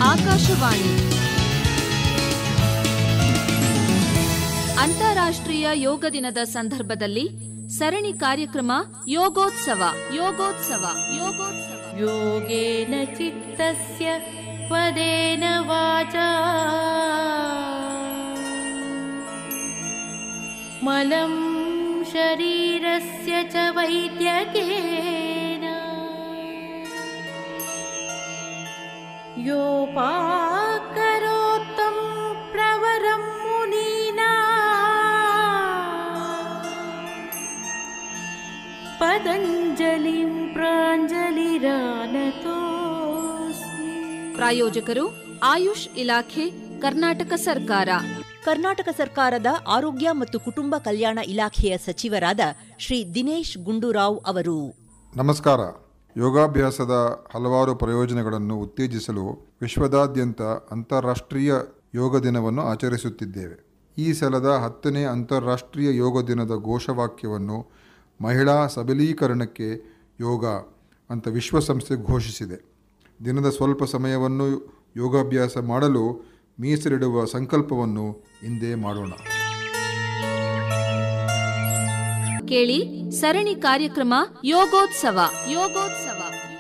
ಆಕಾಶವಾಣಿ ಅಂತಾರಾಷ್ಟ್ರೀಯ ಯೋಗ ದಿನದ ಸಂದರ್ಭದಲ್ಲಿ ಸರಣಿ ಕಾರ್ಯಕ್ರಮ ಯೋಗೋತ್ಸವ. ಯೋಗೇನ ಚಿತ್ತಸ್ಯ ಪದೇನ ವಾಚಾ ಮಲಂ ಶರೀರಸ್ಯ ಚ ವೈದ್ಯಕೇನ ಯೋಪಾಕರೋತ್ತಂ ಪ್ರವರಂ ಮುನೀನಾ ಪತಂಜಲಿಂ ಪ್ರಾಂಜಲಿರಾನತೋಸ್ಮಿ. ಪ್ರಾಯೋಜಕರು ಆಯುಷ್ ಇಲಾಖೆ, ಕರ್ನಾಟಕ ಸರ್ಕಾರ. ಕರ್ನಾಟಕ ಸರ್ಕಾರದ ಆರೋಗ್ಯ ಮತ್ತು ಕುಟುಂಬ ಕಲ್ಯಾಣ ಇಲಾಖೆಯ ಸಚಿವರಾದ ಶ್ರೀ ದಿನೇಶ್ ಗುಂಡೂರಾವ್ ಅವರು. ನಮಸ್ಕಾರ. ಯೋಗಾಭ್ಯಾಸದ ಹಲವಾರು ಪ್ರಯೋಜನಗಳನ್ನು ಉತ್ತೇಜಿಸಲು ವಿಶ್ವದಾದ್ಯಂತ ಅಂತಾರಾಷ್ಟ್ರೀಯ ಯೋಗ ದಿನವನ್ನು ಆಚರಿಸುತ್ತಿದ್ದೇವೆ. ಈ ಸಲದ 10ನೇ ಅಂತಾರಾಷ್ಟ್ರೀಯ ಯೋಗ ದಿನದ ಘೋಷವಾಕ್ಯವನ್ನು ಮಹಿಳಾ ಸಬಲೀಕರಣಕ್ಕೆ ಯೋಗ ಅಂತ ವಿಶ್ವಸಂಸ್ಥೆ ಘೋಷಿಸಿದೆ. ದಿನದ ಸ್ವಲ್ಪ ಸಮಯವನ್ನು ಯೋಗಾಭ್ಯಾಸ ಮಾಡಲು ಮೀಸಲಿಡುವ ಸಂಕಲ್ಪವನ್ನು ಇಂದೇ ಮಾಡೋಣ. ಕೇಳಿ ಸರಣಿ ಕಾರ್ಯಕ್ರಮ ಯೋಗೋತ್ಸವ.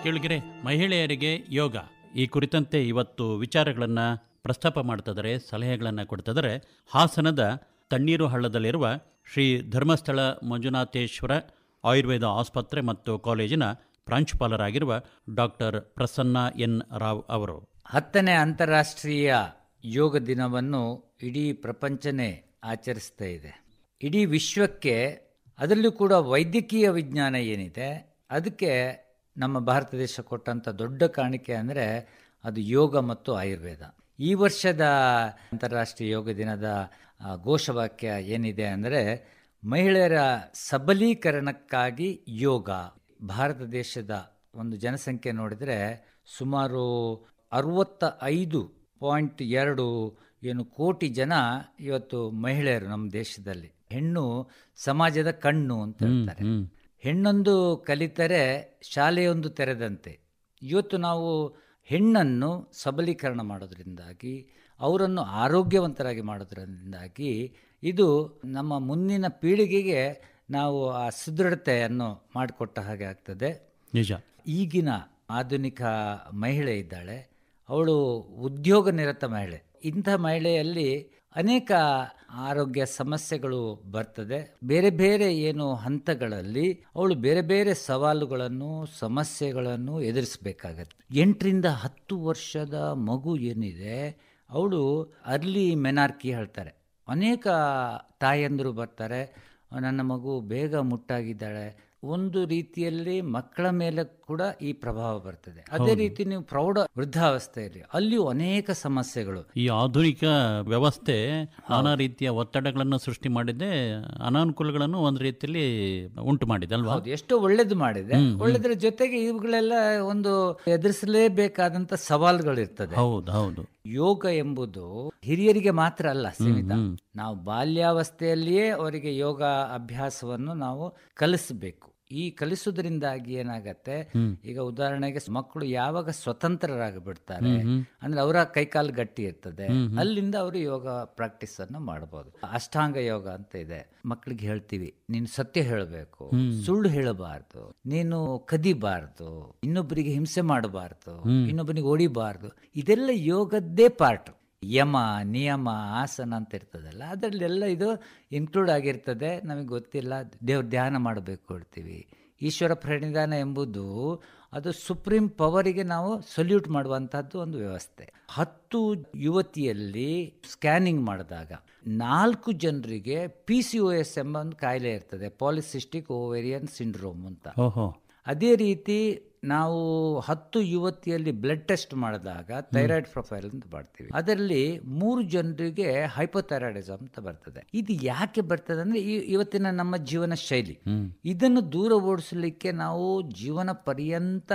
ಕೇಳಿದರೆ ಮಹಿಳೆಯರಿಗೆ ಯೋಗ ಈ ಕುರಿತಂತೆ ಇವತ್ತು ವಿಚಾರಗಳನ್ನು ಪ್ರಸ್ತಾಪ ಮಾಡ್ತಿದ್ದಾರೆ, ಸಲಹೆಗಳನ್ನು ಕೊಡ್ತಿದ್ದಾರೆ ಹಾಸನದ ತಣ್ಣೀರು ಹಳ್ಳದಲ್ಲಿರುವ ಶ್ರೀ ಧರ್ಮಸ್ಥಳ ಮಂಜುನಾಥೇಶ್ವರ ಆಯುರ್ವೇದ ಆಸ್ಪತ್ರೆ ಮತ್ತು ಕಾಲೇಜಿನ ಪ್ರಾಂಶುಪಾಲರಾಗಿರುವ ಡಾಕ್ಟರ್ ಪ್ರಸನ್ನ ಎನ್ ರಾವ್ ಅವರು. 10ನೇ ಅಂತಾರಾಷ್ಟ್ರೀಯ ಯೋಗ ದಿನವನ್ನು ಇಡೀ ಪ್ರಪಂಚನೇ ಆಚರಿಸ್ತಾ ಇದೆ. ಇಡೀ ವಿಶ್ವಕ್ಕೆ, ಅದರಲ್ಲೂ ಕೂಡ ವೈದ್ಯಕೀಯ ವಿಜ್ಞಾನ ಏನಿದೆ ಅದಕ್ಕೆ ನಮ್ಮ ಭಾರತ ದೇಶ ಕೊಟ್ಟಂಥ ದೊಡ್ಡ ಕಾಣಿಕೆ ಅಂದರೆ ಅದು ಯೋಗ ಮತ್ತು ಆಯುರ್ವೇದ. ಈ ವರ್ಷದ ಅಂತಾರಾಷ್ಟ್ರೀಯ ಯೋಗ ದಿನದ ಘೋಷವಾಕ್ಯ ಏನಿದೆ ಅಂದರೆ ಮಹಿಳೆಯರ ಸಬಲೀಕರಣಕ್ಕಾಗಿ ಯೋಗ. ಭಾರತ ದೇಶದ ಒಂದು ಜನಸಂಖ್ಯೆ ನೋಡಿದರೆ ಸುಮಾರು 65.2 ಕೋಟಿ ಜನ ಇವತ್ತು ಮಹಿಳೆಯರು ನಮ್ಮ ದೇಶದಲ್ಲಿ. ಹೆಣ್ಣು ಸಮಾಜದ ಕಣ್ಣು ಅಂತ ಹೇಳ್ತಾರೆ. ಹೆಣ್ಣೊಂದು ಕಲಿತರೆ ಶಾಲೆಯೊಂದು ತೆರೆದಂತೆ. ಇವತ್ತು ನಾವು ಹೆಣ್ಣನ್ನು ಸಬಲೀಕರಣ ಮಾಡೋದ್ರಿಂದಾಗಿ, ಅವರನ್ನು ಆರೋಗ್ಯವಂತರಾಗಿ ಮಾಡೋದ್ರಿಂದಾಗಿ ಇದು ನಮ್ಮ ಮುಂದಿನ ಪೀಳಿಗೆಗೆ ನಾವು ಆ ಸುದೃಢತೆಯನ್ನು ಮಾಡಿಕೊಟ್ಟ ಹಾಗೆ ಆಗ್ತದೆ. ನಿಜ. ಈಗಿನ ಆಧುನಿಕ ಮಹಿಳೆ ಇದ್ದಾಳೆ, ಅವಳು ಉದ್ಯೋಗ ನಿರತ ಮಹಿಳೆ. ಇಂಥ ಮಹಿಳೆಯಲ್ಲಿ ಅನೇಕ ಆರೋಗ್ಯ ಸಮಸ್ಯೆಗಳು ಬರ್ತದೆ. ಬೇರೆ ಬೇರೆ ಹಂತಗಳಲ್ಲಿ ಅವಳು ಬೇರೆ ಬೇರೆ ಸವಾಲುಗಳನ್ನು, ಸಮಸ್ಯೆಗಳನ್ನು ಎದುರಿಸಬೇಕಾಗತ್ತೆ. 8ರಿಂದ 10 ವರ್ಷದ ಮಗು ಏನಿದೆ ಅವಳು ಅರ್ಲಿ ಮೆನಾರ್ಕಿ ಹೇಳ್ತಾರೆ. ಅನೇಕ ತಾಯಂದಿರು ಬರ್ತಾರೆ, ನನ್ನ ಮಗು ಬೇಗ ಮುಟ್ಟಾಗಿದ್ದಾಳೆ. ಒಂದು ರೀತಿಯಲ್ಲಿ ಮಕ್ಕಳ ಮೇಲೆ ಕೂಡ ಈ ಪ್ರಭಾವ ಬರ್ತದೆ. ಅದೇ ರೀತಿ ನೀವು ಪ್ರೌಢ ವೃದ್ಧಾವಸ್ಥೆಯಲ್ಲಿ ಅಲ್ಲಿಯೂ ಅನೇಕ ಸಮಸ್ಯೆಗಳು. ಈ ಆಧುನಿಕ ವ್ಯವಸ್ಥೆ ನಾನಾ ರೀತಿಯ ಒತ್ತಡಗಳನ್ನು ಸೃಷ್ಟಿ ಮಾಡಿದೆ, ಅನಾನುಕೂಲಗಳನ್ನು ಒಂದು ರೀತಿಯಲ್ಲಿ ಉಂಟು ಮಾಡಿದೆ ಅಲ್ವಾ? ಹೌದು, ಎಷ್ಟೋ ಒಳ್ಳೇದು ಮಾಡಿದೆ. ಒಳ್ಳೆದ್ರ ಜೊತೆಗೆ ಇವುಗಳೆಲ್ಲ ಒಂದು ಎದುರಿಸಲೇಬೇಕಾದಂತ ಸವಾಲುಗಳಿರ್ತದೆ. ಹೌದು ಹೌದು. ಯೋಗ ಎಂಬುದು ಹಿರಿಯರಿಗೆ ಮಾತ್ರ ಅಲ್ಲ ಸೀಮಿತ. ನಾವು ಬಾಲ್ಯಾವಸ್ಥೆಯಲ್ಲಿಯೇ ಅವರಿಗೆ ಯೋಗ ಅಭ್ಯಾಸವನ್ನು ನಾವು ಕಲಿಸಬೇಕು. ಈ ಕಲಿಸುವುದರಿಂದಾಗಿ ಏನಾಗತ್ತೆ, ಈಗ ಉದಾಹರಣೆಗೆ ಮಕ್ಕಳು ಯಾವಾಗ ಸ್ವತಂತ್ರರಾಗಿ ಬಿಡ್ತಾರೆ ಅಂದ್ರೆ ಅವರ ಕೈಕಾಲು ಗಟ್ಟಿ ಇರ್ತದೆ, ಅಲ್ಲಿಂದ ಅವರು ಯೋಗ ಪ್ರಾಕ್ಟೀಸ್ ಅನ್ನು ಮಾಡಬಹುದು. ಅಷ್ಟಾಂಗ ಯೋಗ ಅಂತ ಇದೆ. ಮಕ್ಕಳಿಗೆ ಹೇಳ್ತೀವಿ, ನೀನು ಸತ್ಯ ಹೇಳಬೇಕು, ಸುಳ್ಳು ಹೇಳಬಾರ್ದು, ನೀನು ಕದಿಬಾರ್ದು, ಇನ್ನೊಬ್ಬರಿಗೆ ಹಿಂಸೆ ಮಾಡಬಾರ್ದು, ಇನ್ನೊಬ್ಬನಿಗೆ ಹೊಡಿಬಾರ್ದು. ಇದೆಲ್ಲ ಯೋಗದ್ದೇ ಪಾರ್ಟ್. ಯಮ, ನಿಯಮ, ಆಸನ ಅಂತ ಇರ್ತದಲ್ಲ, ಅದರಲ್ಲೆಲ್ಲ ಇದು ಇನ್ಕ್ಲೂಡ್ ಆಗಿರ್ತದೆ. ನಮಗೆ ಗೊತ್ತಿಲ್ಲ, ದೇವ್ರ ಧ್ಯಾನ ಮಾಡಬೇಕು ಹೇಳ್ತೀವಿ. ಈಶ್ವರ ಪ್ರಣಿಧಾನ ಎಂಬುದು ಅದು ಸುಪ್ರೀಂ ಪವರಿಗೆ ನಾವು ಸಲ್ಯೂಟ್ ಮಾಡುವಂತಹದ್ದು ಒಂದು ವ್ಯವಸ್ಥೆ. 10 ಯುವತಿಯಲ್ಲಿ ಸ್ಕ್ಯಾನಿಂಗ್ ಮಾಡಿದಾಗ 4 ಜನರಿಗೆ PCOS ಎಂಬ ಒಂದು ಕಾಯಿಲೆ ಇರ್ತದೆ, ಪಾಲಿಸಿಸ್ಟಿಕ್ ಓವೇರಿಯನ್ ಸಿಂಡ್ರೋಮ್ ಅಂತ. ಅದೇ ರೀತಿ ನಾವು 10 ಯುವತಿಯಲ್ಲಿ ಬ್ಲಡ್ ಟೆಸ್ಟ್ ಮಾಡಿದಾಗ ಥೈರಾಯ್ಡ್ ಪ್ರೊಫೈಲ್ ಅಂತ ಮಾಡ್ತೀವಿ. ಅದರಲ್ಲಿ 3 ಜನರಿಗೆ ಹೈಪೋಥೈರಾಯ್ಡಿಸಮ್ ಅಂತ ಬರ್ತದೆ. ಇದು ಯಾಕೆ ಬರ್ತದೆ ಅಂದ್ರೆ ಇವತ್ತಿನ ನಮ್ಮ ಜೀವನ ಶೈಲಿ. ಇದನ್ನು ದೂರ ಓಡಿಸಲಿಕ್ಕೆ ನಾವು ಜೀವನ ಪರ್ಯಂತ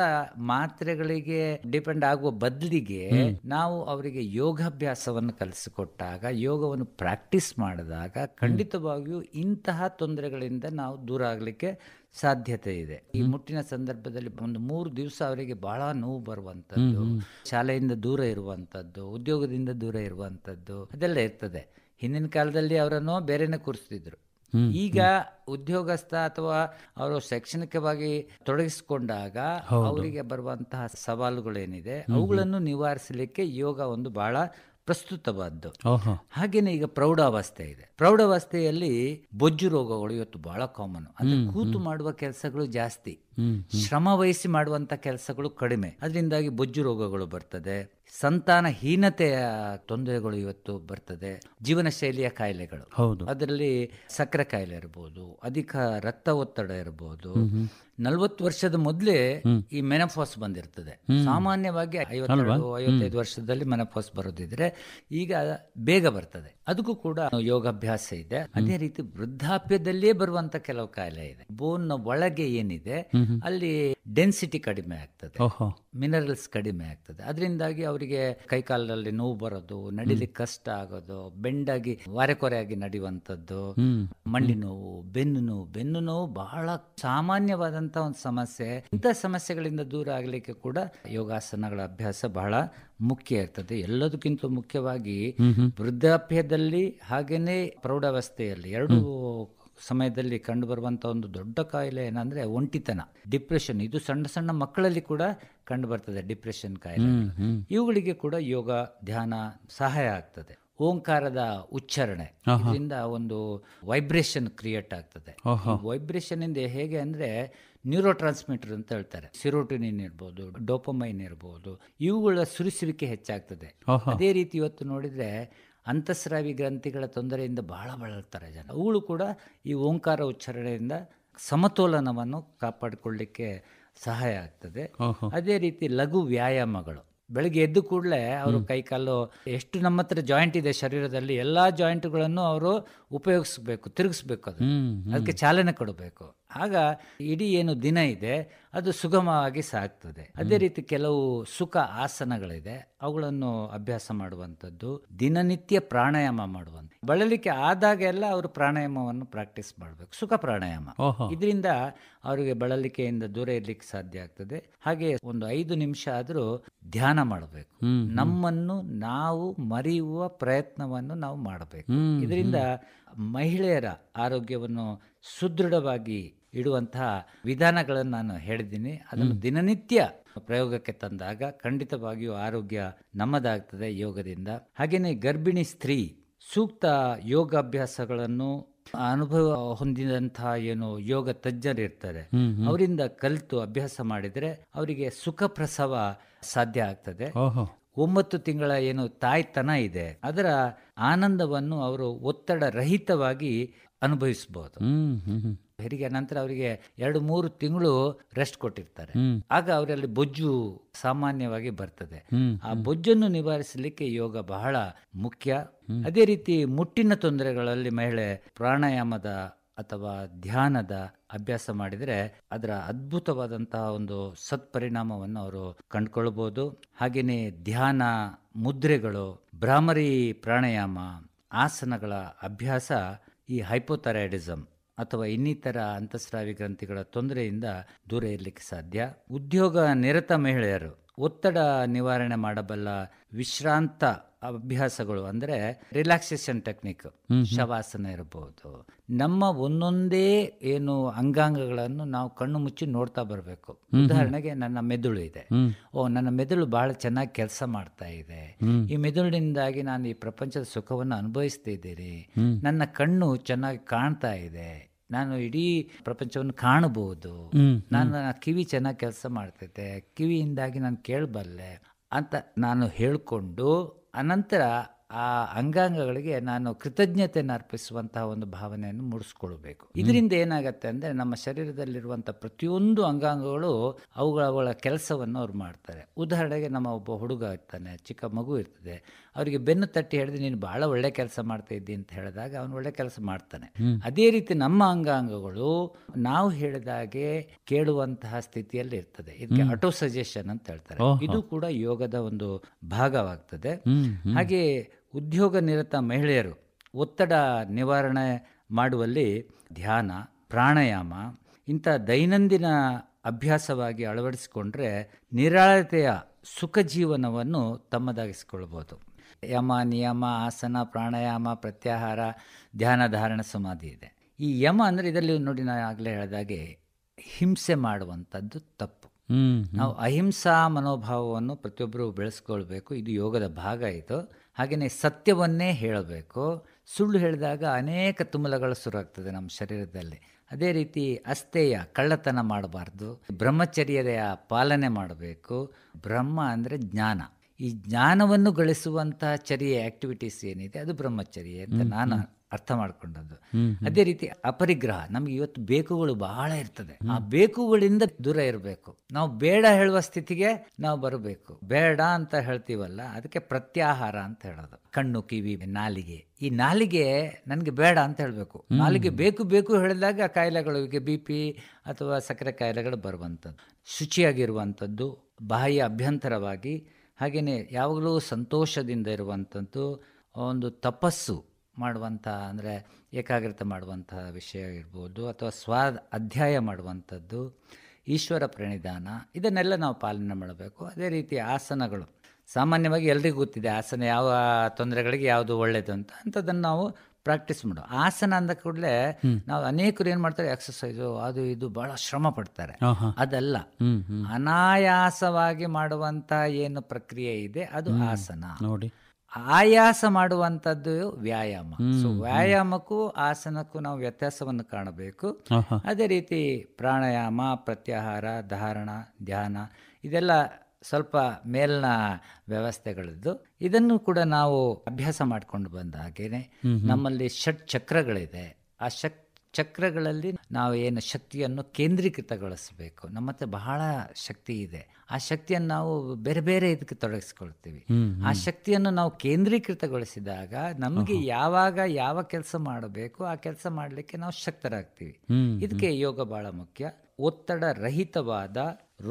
ಮಾತ್ರೆಗಳಿಗೆ ಡಿಪೆಂಡ್ ಆಗುವ ಬದಲಿಗೆ ನಾವು ಅವರಿಗೆ ಯೋಗಾಭ್ಯಾಸವನ್ನು ಕಲಿಸಿಕೊಟ್ಟಾಗ, ಯೋಗವನ್ನು ಪ್ರಾಕ್ಟೀಸ್ ಮಾಡಿದಾಗ ಖಂಡಿತವಾಗಿಯೂ ಇಂತಹ ತೊಂದರೆಗಳಿಂದ ನಾವು ದೂರ ಆಗಲಿಕ್ಕೆ ಸಾಧ್ಯತೆ ಇದೆ. ಈ ಮುಟ್ಟಿನ ಸಂದರ್ಭದಲ್ಲಿ ಒಂದು 3 ದಿವಸ ಅವರಿಗೆ ಬಹಳ ನೋವು ಬರುವಂಥದ್ದು, ಶಾಲೆಯಿಂದ ದೂರ ಇರುವಂಥದ್ದು, ಉದ್ಯೋಗದಿಂದ ದೂರ ಇರುವಂಥದ್ದು ಅದೆಲ್ಲ ಇರ್ತದೆ. ಹಿಂದಿನ ಕಾಲದಲ್ಲಿ ಅವರನ್ನು ಬೇರೆನೆ ಕೂರಿಸ್ತಿದ್ರು. ಈಗ ಉದ್ಯೋಗಸ್ಥ ಅಥವಾ ಅವರು ಶೈಕ್ಷಣಿಕವಾಗಿ ತೊಡಗಿಸಿಕೊಂಡಾಗ ಅವರಿಗೆ ಬರುವಂತಹ ಸವಾಲುಗಳೇನಿದೆ ಅವುಗಳನ್ನು ನಿವಾರಿಸಲಿಕ್ಕೆ ಯೋಗ ಒಂದು ಬಹಳ ಪ್ರಸ್ತುತವಾದ್ದು. ಹಾಗೇನೆ ಈಗ ಪ್ರೌಢಾವಸ್ಥೆ ಇದೆ. ಪ್ರೌಢಾವಸ್ಥೆಯಲ್ಲಿ ಬೊಜ್ಜು ರೋಗಗಳು ಇವತ್ತು ಬಹಳ ಕಾಮನ್. ಅಂದ್ರೆ ಕೂತು ಮಾಡುವ ಕೆಲಸಗಳು ಜಾಸ್ತಿ, ಶ್ರಮ ವಹಿಸಿ ಮಾಡುವಂತ ಕೆಲಸಗಳು ಕಡಿಮೆ. ಅದರಿಂದಾಗಿ ಬೊಜ್ಜು ರೋಗಗಳು ಬರ್ತದೆ, ಸಂತಾನಹೀನತೆಯ ತೊಂದರೆಗಳು ಇವತ್ತು ಬರ್ತದೆ, ಜೀವನ ಶೈಲಿಯ ಕಾಯಿಲೆಗಳು. ಅದರಲ್ಲಿ ಸಕ್ಕರೆ ಕಾಯಿಲೆ ಇರಬಹುದು, ಅಧಿಕ ರಕ್ತ ಒತ್ತಡ ಇರಬಹುದು. 40 ವರ್ಷದ ಮೊದಲೇ ಈ ಮೆನೋಪಾಸ್ ಬಂದಿರ್ತದೆ. ಸಾಮಾನ್ಯವಾಗಿ 55 ವರ್ಷದಲ್ಲಿ ಮೆನೋಪಾಸ್ ಬರೋದಿದ್ರೆ ಈಗ ಬೇಗ ಬರ್ತದೆ. ಅದಕ್ಕೂ ಕೂಡ ಯೋಗಾಭ್ಯಾಸ ಇದೆ. ಅದೇ ರೀತಿ ವೃದ್ಧಾಪ್ಯದಲ್ಲೇ ಬರುವಂತ ಕೆಲವು ಕಾಯಿಲೆ ಇದೆ. ಬೋನ್ ಒಳಗೆ ಏನಿದೆ ಅಲ್ಲಿ ಡೆನ್ಸಿಟಿ ಕಡಿಮೆ ಆಗ್ತದೆ, ಮಿನರಲ್ಸ್ ಕಡಿಮೆ ಆಗ್ತದೆ. ಅದರಿಂದಾಗಿ ಅವರಿಗೆ ಕೈಕಾಲಲ್ಲಿ ನೋವು ಬರೋದು, ನಡಿಲಿಕ್ಕೆ ಕಷ್ಟ ಆಗೋದು, ಬೆಂಡಾಗಿ ವಾರೆಕೊರೆಯಾಗಿ ನಡೆಯುವಂಥದ್ದು, ಮಂಡಿ ನೋವು, ಬೆನ್ನು ನೋವು ಬಹಳ ಸಾಮಾನ್ಯವಾದಂತ ಒಂದು ಸಮಸ್ಯೆ. ಇಂಥ ಸಮಸ್ಯೆಗಳಿಂದ ದೂರ ಆಗಲಿಕ್ಕೆ ಕೂಡ ಯೋಗಾಸನಗಳ ಅಭ್ಯಾಸ ಬಹಳ ಮುಖ್ಯ ಇರ್ತದೆ. ಎಲ್ಲದಕ್ಕಿಂತ ಮುಖ್ಯವಾಗಿ ವೃದ್ಧಾಪ್ಯದಲ್ಲಿ ಹಾಗೇನೆ ಪ್ರೌಢಾವಸ್ಥೆಯಲ್ಲಿ ಎರಡು ಸಮಯದಲ್ಲಿ ಕಂಡು ಬರುವಂತ ಒಂದು ದೊಡ್ಡ ಕಾಯಿಲೆ ಏನಂದ್ರೆ ಒಂಟಿತನ, ಡಿಪ್ರೆಷನ್. ಇದು ಸಣ್ಣ ಸಣ್ಣ ಮಕ್ಕಳಲ್ಲಿ ಕೂಡ ಕಂಡು ಬರ್ತದೆ ಡಿಪ್ರೆಷನ್ ಕಾಯಿಲೆ. ಇವುಗಳಿಗೆ ಕೂಡ ಯೋಗ ಧ್ಯಾನ ಸಹಾಯ ಆಗ್ತದೆ. ಓಂಕಾರದ ಉಚ್ಚಾರಣೆ, ಇದರಿಂದ ಒಂದು ವೈಬ್ರೇಷನ್ ಕ್ರಿಯೇಟ್ ಆಗ್ತದೆ. ವೈಬ್ರೇಷನ್ ಇಂದ ಹೇಗೆ ಅಂದ್ರೆ ನ್ಯೂರೋ ಟ್ರಾನ್ಸ್ಮಿಟರ್ ಅಂತ ಹೇಳ್ತಾರೆ. ಸಿರೋಟಿನಿನ್ ಇರ್ಬೋದು, ಡೋಪಮೈನ್ ಇರ್ಬೋದು, ಇವುಗಳ ಸುರಿಸುವಿಕೆ ಹೆಚ್ಚಾಗ್ತದೆ. ಅದೇ ರೀತಿ ಇವತ್ತು ನೋಡಿದ್ರೆ ಅಂತಸ್ರಾವಿ ಗ್ರಂಥಿಗಳ ತೊಂದರೆಯಿಂದ ಬಹಳ ಬಳಲ್ತಾರೆ ಜನ. ಅವುಗಳು ಕೂಡ ಈ ಓಂಕಾರ ಉಚ್ಚಾರಣೆಯಿಂದ ಸಮತೋಲನವನ್ನು ಕಾಪಾಡಿಕೊಳ್ಳಿಕ್ಕೆ ಸಹಾಯ ಆಗ್ತದೆ. ಅದೇ ರೀತಿ ಲಘು ವ್ಯಾಯಾಮಗಳು, ಬೆಳಗ್ಗೆ ಎದ್ದು ಕೂಡಲೇ ಅವರು ಕೈಕಾಲು ಎಷ್ಟು ನಮ್ಮ ಹತ್ರ ಜಾಯಿಂಟ್ ಇದೆ ಶರೀರದಲ್ಲಿ ಎಲ್ಲಾ ಜಾಯಿಂಟ್ಗಳನ್ನು ಅವರು ಉಪಯೋಗಿಸ್ಬೇಕು, ತಿರುಗಿಸ್ಬೇಕು, ಅದಕ್ಕೆ ಚಾಲನೆ ಕೊಡಬೇಕು. ಆಗ ಇಡೀ ಏನು ದಿನ ಇದೆ ಅದು ಸುಗಮವಾಗಿ ಸಾಗ್ತದೆ. ಅದೇ ರೀತಿ ಕೆಲವು ಸುಖ ಆಸನಗಳಿದೆ, ಅವುಗಳನ್ನು ಅಭ್ಯಾಸ ಮಾಡುವಂಥದ್ದು. ದಿನನಿತ್ಯ ಪ್ರಾಣಾಯಾಮ ಮಾಡುವಂಥ, ಬಳಲಿಕೆ ಆದಾಗೆಲ್ಲ ಅವರು ಪ್ರಾಣಾಯಾಮವನ್ನು ಪ್ರಾಕ್ಟೀಸ್ ಮಾಡಬೇಕು, ಸುಖ ಪ್ರಾಣಾಯಾಮ. ಇದರಿಂದ ಅವರಿಗೆ ಬಳಲಿಕೆಯಿಂದ ದೂರ ಇರ್ಲಿಕ್ಕೆ ಸಾಧ್ಯ ಆಗ್ತದೆ. ಹಾಗೆ ಒಂದು 5 ನಿಮಿಷ ಆದರೂ ಧ್ಯಾನ ಮಾಡಬೇಕು. ನಮ್ಮನ್ನು ನಾವು ಮರೆಯುವ ಪ್ರಯತ್ನವನ್ನು ನಾವು ಮಾಡಬೇಕು. ಇದರಿಂದ ಮಹಿಳೆಯರ ಆರೋಗ್ಯವನ್ನು ಸುದೃಢವಾಗಿ ಇಡುವಂತಹ ವಿಧಾನಗಳನ್ನು ನಾನು ಹೇಳಿದ್ದೀನಿ. ಅದನ್ನು ದಿನನಿತ್ಯ ಪ್ರಯೋಗಕ್ಕೆ ತಂದಾಗ ಖಂಡಿತವಾಗಿಯೂ ಆರೋಗ್ಯ ನಮ್ಮದಾಗ್ತದೆ ಯೋಗದಿಂದ. ಹಾಗೆಯೇ ಗರ್ಭಿಣಿ ಸ್ತ್ರೀ ಸೂಕ್ತ ಯೋಗಾಭ್ಯಾಸಗಳನ್ನು ಅನುಭವ ಹೊಂದಿದಂತಹ ಏನು ಯೋಗ ತಜ್ಞರು ಇರ್ತಾರೆ ಅವರಿಂದ ಕಲಿತು ಅಭ್ಯಾಸ ಮಾಡಿದರೆ ಅವರಿಗೆ ಸುಖ ಪ್ರಸವ ಸಾಧ್ಯ ಆಗ್ತದೆ. 9 ತಿಂಗಳ ಏನು ತಾಯ್ತನ ಇದೆ ಅದರ ಆನಂದವನ್ನು ಅವರು ಒತ್ತಡ ರಹಿತವಾಗಿ ಅನುಭವಿಸಬಹುದು. ಹೆರಿಗೆ ನಂತರ ಅವರಿಗೆ 2-3 ತಿಂಗಳು ರೆಸ್ಟ್ ಕೊಟ್ಟಿರ್ತಾರೆ. ಆಗ ಅವರಲ್ಲಿ ಬೊಜ್ಜು ಸಾಮಾನ್ಯವಾಗಿ ಬರ್ತದೆ. ಆ ಬೊಜ್ಜನ್ನು ನಿವಾರಿಸಲಿಕ್ಕೆ ಯೋಗ ಬಹಳ ಮುಖ್ಯ. ಅದೇ ರೀತಿ ಮುಟ್ಟಿನ ತೊಂದರೆಗಳಲ್ಲಿ ಮಹಿಳೆ ಪ್ರಾಣಾಯಾಮದ ಅಥವಾ ಧ್ಯಾನದ ಅಭ್ಯಾಸ ಮಾಡಿದರೆ ಅದರ ಅದ್ಭುತವಾದಂತಹ ಒಂದು ಸತ್ಪರಿಣಾಮವನ್ನು ಅವರು ಕಂಡುಕೊಳ್ಬಹುದು. ಹಾಗೆಯೇ ಧ್ಯಾನ, ಮುದ್ರೆಗಳು, ಭ್ರಾಮರಿ ಪ್ರಾಣಾಯಾಮ, ಆಸನಗಳ ಅಭ್ಯಾಸ ಈ ಹೈಪೋಥೈರಾಯ್ಡಿಸಮ್ ಅಥವಾ ಇನ್ನಿತರ ಅಂತಸ್ರಾವಿ ಗ್ರಂಥಿಗಳ ತೊಂದರೆಯಿಂದ ದೂರ ಇರಲಿಕ್ಕೆ ಸಾಧ್ಯ. ಉದ್ಯೋಗ ನಿರತ ಮಹಿಳೆಯರು ಒತ್ತಡ ನಿವಾರಣೆ ಮಾಡಬಲ್ಲ ವಿಶ್ರಾಂತ ಅಭ್ಯಾಸಗಳು ಅಂದರೆ ರಿಲ್ಯಾಕ್ಸೇಷನ್ ಟೆಕ್ನಿಕ್, ಶವಾಸನ ಇರಬಹುದು. ನಮ್ಮ ಒಂದೊಂದೇ ಏನು ಅಂಗಾಂಗಗಳನ್ನು ನಾವು ಕಣ್ಣು ಮುಚ್ಚಿ ನೋಡ್ತಾ ಬರಬೇಕು. ಉದಾಹರಣೆಗೆ ನನ್ನ ಮೆದುಳು ಇದೆ, ನನ್ನ ಮೆದುಳು ಬಹಳ ಚೆನ್ನಾಗಿ ಕೆಲಸ ಮಾಡ್ತಾ ಇದೆ, ಈ ಮೆದುಳಿನಿಂದಾಗಿ ನಾನು ಈ ಪ್ರಪಂಚದ ಸುಖವನ್ನು ಅನುಭವಿಸ್ತಿದ್ದೀನಿ, ನನ್ನ ಕಣ್ಣು ಚೆನ್ನಾಗಿ ಕಾಣ್ತಾ ಇದೆ, ನಾನು ಇಡೀ ಪ್ರಪಂಚವನ್ನು ಕಾಣಬಹುದು, ನನ್ನ ಕಿವಿ ಚೆನ್ನಾಗಿ ಕೆಲಸ ಮಾಡ್ತೈತೆ, ಕಿವಿಯಿಂದಾಗಿ ನಾನು ಕೇಳಬಲ್ಲೆ ಅಂತ ನಾನು ಹೇಳಿಕೊಂಡು ಅನಂತರ ಆ ಅಂಗಾಂಗಗಳಿಗೆ ನಾನು ಕೃತಜ್ಞತೆಯನ್ನು ಅರ್ಪಿಸುವಂತಹ ಒಂದು ಭಾವನೆಯನ್ನು ಮೂಡಿಸ್ಕೊಳ್ಬೇಕು. ಇದರಿಂದ ಏನಾಗತ್ತೆ ಅಂದರೆ ನಮ್ಮ ಶರೀರದಲ್ಲಿರುವಂಥ ಪ್ರತಿಯೊಂದು ಅಂಗಾಂಗಗಳು ಅವುಗಳ ಕೆಲಸವನ್ನು ಅವ್ರು ಮಾಡ್ತಾರೆ. ಉದಾಹರಣೆಗೆ ನಮ್ಮ ಒಬ್ಬ ಹುಡುಗ ಇರ್ತಾನೆ, ಚಿಕ್ಕ ಮಗು ಇರ್ತದೆ, ಅವರಿಗೆ ಬೆನ್ನು ತಟ್ಟಿ ಹೇಳಿದ್ರೆ ನೀನು ಬಹಳ ಒಳ್ಳೆ ಕೆಲಸ ಮಾಡ್ತಾ ಇದ್ದಿ ಅಂತ ಹೇಳಿದಾಗ ಅವನು ಒಳ್ಳೆ ಕೆಲಸ ಮಾಡ್ತಾನೆ. ಅದೇ ರೀತಿ ನಮ್ಮ ಅಂಗಾಂಗಗಳು ನಾವು ಹೇಳಿದಾಗೆ ಕೇಳುವಂತಹ ಸ್ಥಿತಿಯಲ್ಲಿ ಇರ್ತದೆ. ಇದಕ್ಕೆ ಆಟೋ ಸಜೆಷನ್ ಅಂತ ಹೇಳ್ತಾರೆ. ಇದು ಕೂಡ ಯೋಗದ ಒಂದು ಭಾಗವಾಗ್ತದೆ. ಹಾಗೆ ಉದ್ಯೋಗ ನಿರತ ಮಹಿಳೆಯರು ಒತ್ತಡ ನಿವಾರಣೆ ಮಾಡುವಲ್ಲಿ ಧ್ಯಾನ, ಪ್ರಾಣಾಯಾಮ ಇಂಥ ದೈನಂದಿನ ಅಭ್ಯಾಸವಾಗಿ ಅಳವಡಿಸಿಕೊಂಡ್ರೆ ನಿರಾಳತೆಯ ಸುಖ ಜೀವನವನ್ನು ತಮ್ಮದಾಗಿಸಿಕೊಳ್ಬೋದು. ಯಮ, ನಿಯಮ, ಆಸನ, ಪ್ರಾಣಾಯಾಮ, ಪ್ರತ್ಯಾಹಾರ, ಧ್ಯಾನ, ಧಾರಣ, ಸಮಾಧಿ ಇದೆ. ಈ ಯಮ ಅಂದರೆ ಇದರಲ್ಲಿ ನೋಡಿ, ನಾನು ಆಗಲೇ ಹೇಳಿದಾಗೆ ಹಿಂಸೆ ಮಾಡುವಂಥದ್ದು ತಪ್ಪು. ನಾವು ಅಹಿಂಸಾ ಮನೋಭಾವವನ್ನು ಪ್ರತಿಯೊಬ್ಬರು ಬೆಳೆಸ್ಕೊಳ್ಬೇಕು. ಇದು ಯೋಗದ ಭಾಗ. ಇದು ಹಾಗೆಯೇ ಸತ್ಯವನ್ನೇ ಹೇಳಬೇಕು. ಸುಳ್ಳು ಹೇಳಿದಾಗ ಅನೇಕ ತುಮಲಗಳು ಶುರುವಾಗ್ತದೆ ನಮ್ಮ ಶರೀರದಲ್ಲಿ. ಅದೇ ರೀತಿ ಅಸ್ಥೇಯ, ಕಳ್ಳತನ ಮಾಡಬಾರ್ದು. ಬ್ರಹ್ಮಚರ್ಯದ ಪಾಲನೆ ಮಾಡಬೇಕು. ಬ್ರಹ್ಮ ಅಂದರೆ ಜ್ಞಾನ. ಈ ಜ್ಞಾನವನ್ನು ಗಳಿಸುವಂಥ ಚರ್ಯ ಆಕ್ಟಿವಿಟೀಸ್ ಏನಿದೆ ಅದು ಬ್ರಹ್ಮಚರ್ಯ ಅಂತ ನಾನು ಅರ್ಥ ಮಾಡ್ಕೊಂಡದ್ದು. ಅದೇ ರೀತಿ ಅಪರಿಗ್ರಹ. ನಮ್ಗೆ ಇವತ್ತು ಬೇಕುಗಳು ಬಹಳ ಇರ್ತದೆ. ಆ ಬೇಕುಗಳಿಂದ ದೂರ ಇರಬೇಕು. ನಾವು ಬೇಡ ಹೇಳುವ ಸ್ಥಿತಿಗೆ ನಾವು ಬರಬೇಕು. ಬೇಡ ಅಂತ ಹೇಳ್ತೀವಲ್ಲ, ಅದಕ್ಕೆ ಪ್ರತ್ಯಾಹಾರ ಅಂತ ಹೇಳೋದು. ಕಣ್ಣು, ಕಿವಿ, ನಾಲಿಗೆ. ಈ ನಾಲಿಗೆ ನನಗೆ ಬೇಡ ಅಂತ ಹೇಳಬೇಕು. ನಾಲಿಗೆ ಬೇಕು ಬೇಕು ಹೇಳಿದಾಗ ಕಾಯಿಲೆಗಳು, ಈಗ BP ಅಥವಾ ಸಕ್ಕರೆ ಕಾಯಿಲೆಗಳು ಬರುವಂಥದ್ದು. ಶುಚಿಯಾಗಿರುವಂಥದ್ದು, ಬಾಹ್ಯ ಅಭ್ಯಂತರವಾಗಿ, ಹಾಗೆಯೇ ಯಾವಾಗಲೂ ಸಂತೋಷದಿಂದ ಇರುವಂಥದ್ದು, ಒಂದು ತಪಸ್ಸು ಮಾಡುವಂಥ ಅಂದರೆ ಏಕಾಗ್ರತೆ ಮಾಡುವಂಥ ವಿಷಯ ಇರ್ಬೋದು, ಅಥವಾ ಅಧ್ಯಾಯ ಮಾಡುವಂಥದ್ದು, ಈಶ್ವರ ಪ್ರಣಿಧಾನ, ಇದನ್ನೆಲ್ಲ ನಾವು ಪಾಲನೆ ಮಾಡಬೇಕು. ಅದೇ ರೀತಿ ಆಸನಗಳು. ಸಾಮಾನ್ಯವಾಗಿ ಎಲ್ರಿಗೂ ಗೊತ್ತಿದೆ ಆಸನ ಯಾವ ತೊಂದರೆಗಳಿಗೆ ಯಾವುದು ಒಳ್ಳೆಯದು ಅಂತ. ಅಂಥದ್ದನ್ನು ನಾವು ಪ್ರಾಕ್ಟೀಸ್ ಮಾಡೋ. ಆಸನ ಅಂದ ಕೂಡಲೇ ನಾವು ಅನೇಕರು ಏನು ಮಾಡ್ತಾರೆ, ಎಕ್ಸಸೈಸು ಅದು ಇದು ಭಾಳ ಶ್ರಮ ಪಡ್ತಾರೆ. ಅದಲ್ಲ, ಅನಾಯಾಸವಾಗಿ ಮಾಡುವಂಥ ಏನು ಪ್ರಕ್ರಿಯೆ ಇದೆ ಅದು ಆಸನ. ನೋಡಿ, ಆಯಾಸ ಮಾಡುವಂಥದ್ದು ವ್ಯಾಯಾಮ. ಸೊ ವ್ಯಾಯಾಮಕ್ಕೂ ಆಸನಕ್ಕೂ ನಾವು ವ್ಯತ್ಯಾಸವನ್ನು ಕಾಣಬೇಕು. ಅದೇ ರೀತಿ ಪ್ರಾಣಾಯಾಮ, ಪ್ರತ್ಯಾಹಾರ, ಧಾರಣ, ಧ್ಯಾನ ಇದೆಲ್ಲ ಸ್ವಲ್ಪ ಮೇಲಿನ ವ್ಯವಸ್ಥೆಗಳಿದ್ದು. ಇದನ್ನು ಕೂಡ ನಾವು ಅಭ್ಯಾಸ ಮಾಡಿಕೊಂಡು ಬಂದ ಹಾಗೇನೆ ನಮ್ಮಲ್ಲಿ ಷಟ್ ಚಕ್ರಗಳಿದೆ. ಆ ಚಕ್ರಗಳಲ್ಲಿ ನಾವು ಏನು ಶಕ್ತಿಯನ್ನು ಕೇಂದ್ರೀಕೃತಗೊಳಿಸಬೇಕು. ನಮ್ಮ ಹತ್ರ ಬಹಳ ಶಕ್ತಿ ಇದೆ. ಆ ಶಕ್ತಿಯನ್ನು ನಾವು ಬೇರೆ ಬೇರೆ ಇದಕ್ಕೆ ತೊಡಗಿಸ್ಕೊಳ್ತೀವಿ. ಆ ಶಕ್ತಿಯನ್ನು ನಾವು ಕೇಂದ್ರೀಕೃತಗೊಳಿಸಿದಾಗ ನಮಗೆ ಯಾವಾಗ ಯಾವ ಕೆಲಸ ಮಾಡಬೇಕು ಆ ಕೆಲಸ ಮಾಡಲಿಕ್ಕೆ ನಾವು ಶಕ್ತರಾಗ್ತೀವಿ. ಇದಕ್ಕೆ ಯೋಗ ಬಹಳ ಮುಖ್ಯ. ಒತ್ತಡ ರಹಿತವಾದ,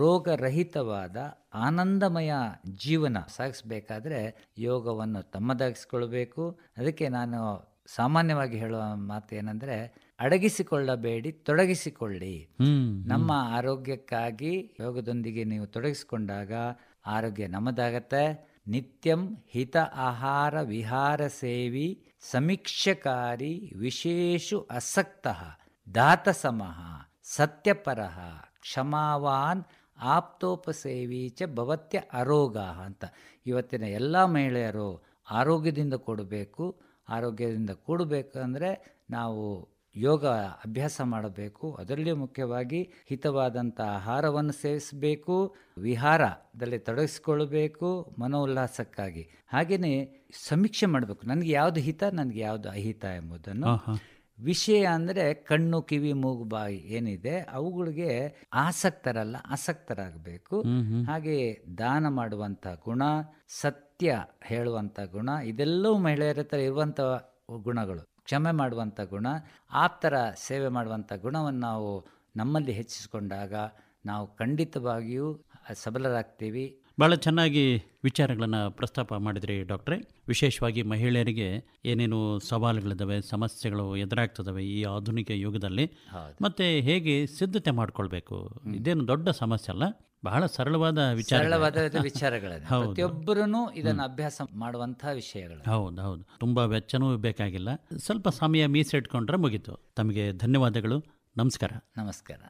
ರೋಗರಹಿತವಾದ, ಆನಂದಮಯ ಜೀವನ ಸಾಗಿಸಬೇಕಾದ್ರೆ ಯೋಗವನ್ನು ತಮ್ಮದಾಗಿಸ್ಕೊಳ್ಬೇಕು. ಅದಕ್ಕೆ ನಾನು ಸಾಮಾನ್ಯವಾಗಿ ಹೇಳುವ ಮಾತು ಏನಂದ್ರೆ, ಅಡಗಿಸಿಕೊಳ್ಳಬೇಡಿ, ತೊಡಗಿಸಿಕೊಳ್ಳಿ. ನಮ್ಮ ಆರೋಗ್ಯಕ್ಕಾಗಿ ಯೋಗದೊಂದಿಗೆ ನೀವು ತೊಡಗಿಸಿಕೊಂಡಾಗ ಆರೋಗ್ಯ ನಮ್ಮದಾಗತ್ತೆ. ನಿತ್ಯಂ ಹಿತ ಆಹಾರ ವಿಹಾರ ಸೇವಿ ಸಮೀಕ್ಷಕಾರಿ ವಿಶೇಷು ಅಸಕ್ತಃ ದಾತ ಸಮಃ ಸತ್ಯಪರಃ ಕ್ಷಮಾವಾನ್ ಆಪ್ತೋಪಸೇವಿ ಚ ಭವತ್ಯ ಅರೋಗ ಅಂತ. ಇವತ್ತಿನ ಎಲ್ಲ ಮಹಿಳೆಯರು ಆರೋಗ್ಯದಿಂದ ಕೂಡಬೇಕು. ಆರೋಗ್ಯದಿಂದ ಕೂಡಬೇಕಂದ್ರೆ ನಾವು ಯೋಗ ಅಭ್ಯಾಸ ಮಾಡಬೇಕು. ಅದರಲ್ಲಿಯೂ ಮುಖ್ಯವಾಗಿ ಹಿತವಾದಂಥ ಆಹಾರವನ್ನು ಸೇವಿಸಬೇಕು, ವಿಹಾರದಲ್ಲಿ ತೊಡಗಿಸಿಕೊಳ್ಳಬೇಕು ಮನೋಲ್ಲಾಸಕ್ಕಾಗಿ. ಹಾಗೆಯೇ ಸಮೀಕ್ಷೆ ಮಾಡಬೇಕು, ನನಗೆ ಯಾವುದು ಹಿತ, ನನಗೆ ಯಾವುದು ಅಹಿತ ಎಂಬುದನ್ನು. ವಿಷಯ ಅಂದರೆ ಕಣ್ಣು, ಕಿವಿ, ಮೂಗು, ಬಾಯಿ ಏನಿದೆ ಅವುಗಳಿಗೆ ಆಸಕ್ತರಲ್ಲ, ಆಸಕ್ತರಾಗಬೇಕು. ಹಾಗೆ ದಾನ ಮಾಡುವಂಥ ಗುಣ, ಸತ್ಯ ಹೇಳುವಂಥ ಗುಣ, ಇದೆಲ್ಲವೂ ಮಹಿಳೆಯರ ಹತ್ರ ಇರುವಂಥ ಗುಣಗಳು. ಕ್ಷಮೆ ಮಾಡುವಂಥ ಗುಣ, ಆಪ್ತರ ಸೇವೆ ಮಾಡುವಂಥ ಗುಣವನ್ನು ನಾವು ನಮ್ಮಲ್ಲಿ ಹೆಚ್ಚಿಸಿಕೊಂಡಾಗ ನಾವು ಖಂಡಿತವಾಗಿಯೂ ಸಬಲರಾಗ್ತೀವಿ. ಭಾಳ ಚೆನ್ನಾಗಿ ವಿಚಾರಗಳನ್ನು ಪ್ರಸ್ತಾಪ ಮಾಡಿದ್ರಿ ಡಾಕ್ಟ್ರೆ. ವಿಶೇಷವಾಗಿ ಮಹಿಳೆಯರಿಗೆ ಏನೇನು ಸವಾಲುಗಳಿದ್ದಾವೆ, ಸಮಸ್ಯೆಗಳು ಎದುರಾಗ್ತದವೆ ಈ ಆಧುನಿಕ ಯುಗದಲ್ಲಿ, ಮತ್ತು ಹೇಗೆ ಸಿದ್ಧತೆ ಮಾಡ್ಕೊಳ್ಬೇಕು. ಇದೇನು ದೊಡ್ಡ ಸಮಸ್ಯೆ ಅಲ್ಲ, ಬಹಳ ಸರಳವಾದ ವಿಚಾರಗಳು. ಪ್ರತಿಯೊಬ್ಬರೂ ಇದನ್ನು ಅಭ್ಯಾಸ ಮಾಡುವಂತಹ ವಿಷಯಗಳು. ಹೌದು. ತುಂಬಾ ವೆಚ್ಚನೂ ಬೇಕಾಗಿಲ್ಲ, ಸ್ವಲ್ಪ ಸಮಯ ಮೀಸಲಿಟ್ಕೊಂಡ್ರೆ ಮುಗೀತು. ತಮಗೆ ಧನ್ಯವಾದಗಳು. ನಮಸ್ಕಾರ. ನಮಸ್ಕಾರ.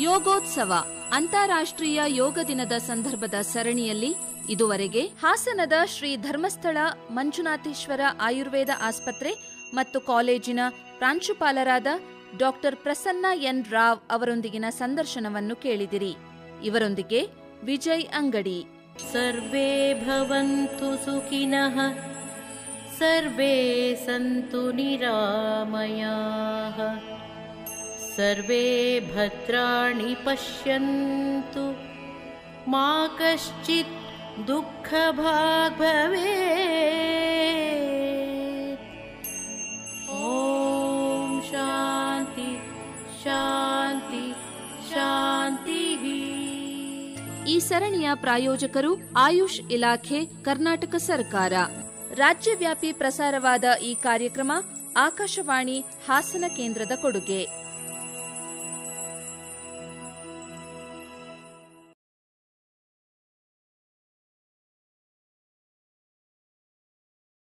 ಯೋಗೋತ್ಸವ ಅಂತಾರಾಷ್ಟ್ರೀಯ ಯೋಗ ದಿನದ ಸಂದರ್ಭದ ಸರಣಿಯಲ್ಲಿ ಇದುವರೆಗೆ ಹಾಸನದ ಶ್ರೀ ಧರ್ಮಸ್ಥಳ ಮಂಜುನಾಥೇಶ್ವರ ಆಯುರ್ವೇದ ಆಸ್ಪತ್ರೆ ಮತ್ತು ಕಾಲೇಜಿನ ಪ್ರಾಂಶುಪಾಲರಾದ ಡಾಕ್ಟರ್ ಪ್ರಸನ್ನ ಎನ್ ರಾವ್ ಅವರೊಂದಿಗಿನ ಸಂದರ್ಶನವನ್ನು ಕೇಳಿದಿರಿ. ಇವರೊಂದಿಗೆ ವಿಜಯ್ ಅಂಗಡಿ. ಸರ್ವೇ ಭವಂತು ಸುಖಿನಃ, ಸರ್ವೇ ಸಂತು ನಿರಾಮಯಾಃ, ಸರ್ವೇ ಭದ್ರಾಣಿ ಪಶ್ಯಂತು, ಮಾ ಕಶ್ಚಿತ್ ದುಃಖಭಾಗ್ ಭವೇತ್. ಓಂ ಶಾಂತಿ ಶಾಂತಿ ಶಾಂತಿ. ಈ ಸರಣಿಯ ಪ್ರಾಯೋಜಕರು ಆಯುಷ್ ಇಲಾಖೆ, ಕರ್ನಾಟಕ ಸರ್ಕಾರ. ರಾಜ್ಯವ್ಯಾಪಿ ಪ್ರಸಾರವಾದ ಈ ಕಾರ್ಯಕ್ರಮ ಆಕಾಶವಾಣಿ ಹಾಸನ ಕೇಂದ್ರದ ಕೊಡುಗೆ.